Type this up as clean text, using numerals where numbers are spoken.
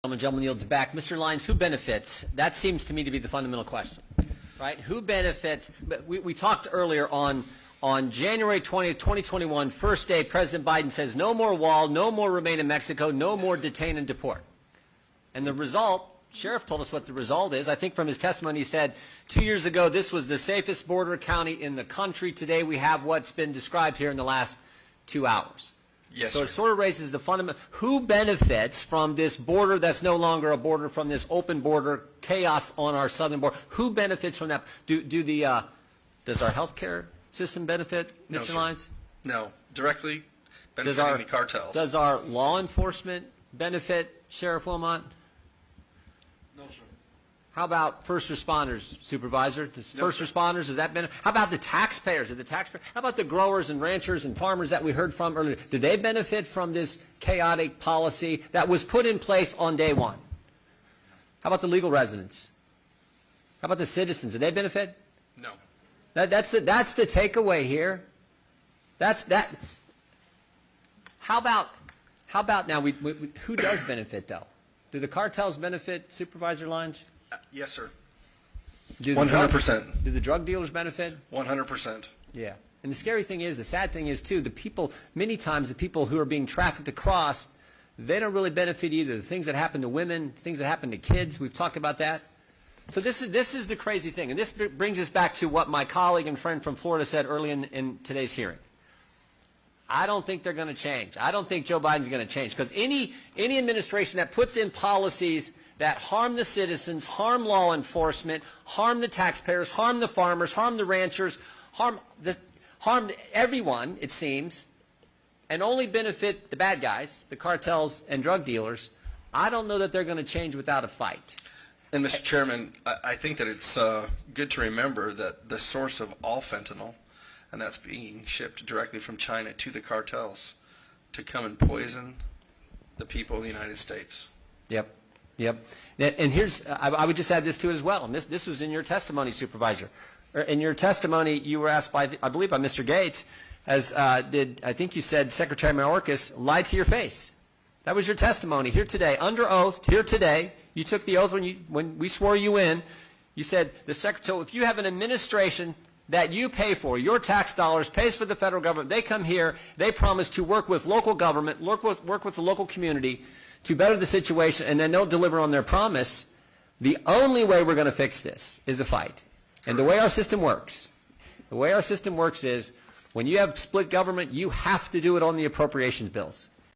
Gentleman yields back. Mr. Lyons, who benefits? That seems to me to be the fundamental question, right? Who benefits? We talked earlier on January 20th, 2021, first day, President Biden says no more wall, no more remain in Mexico, no more detain and deport. And the result, Sheriff told us what the result is. I think from his testimony he said 2 years ago this was the safest border county in the country. Today we have what's been described here in the last 2 hours. Yes, so sir. it sort of raises the fundamental, who benefits from this border that's no longer a border, from this open border chaos on our southern border? Who benefits from that? Does our health care system benefit, No, Mr. sir. Lyons? No, directly benefiting the cartels. Does our law enforcement benefit, Sheriff Wilmot? No, sir. How about first responders, Supervisor? Does first responders, does that benefit? How about the taxpayers? How about the growers and ranchers and farmers that we heard from earlier? Do they benefit from this chaotic policy that was put in place on day one? How about the legal residents? How about the citizens? Do they benefit? No. That's the takeaway here. That's that. How about now? Who does benefit though? Do the cartels benefit, Supervisor Lyons? Yes, sir. 100%. Do the drug dealers benefit? 100%. Yeah. And the scary thing is, the sad thing is too, the people, many times the people who are being trafficked across, they don't really benefit either. The things that happen to women, things that happen to kids, we've talked about that. So this is the crazy thing. And this brings us back to what my colleague and friend from Florida said early in today's hearing. I don't think they're going to change. I don't think Joe Biden's going to change, because any administration that puts in policies that harm the citizens, harm law enforcement, harm the taxpayers, harm the farmers, harm the ranchers, harm everyone, it seems, and only benefit the bad guys, the cartels and drug dealers, I don't know that they're going to change without a fight. And Mr. Chairman, I think that it's good to remember that the source of all fentanyl, and that's being shipped directly from China to the cartels to come and poison the people of the United States. Yep. Yep. And here's, I would just add this to it as well. And this was in your testimony, Supervisor. In your testimony, you were asked by, I believe by Mr. Gates, I think you said Secretary Mayorkas lied to your face. That was your testimony here today, under oath, here today. You took the oath when we swore you in. You said, so if you have an administration that you pay for, your tax dollars, pays for the federal government, they come here, they promise to work with local government, work with the local community to better the situation, and then don't deliver on their promise, the only way we're going to fix this is a fight. And the way our system works is when you have split government, you have to do it on the appropriations bills.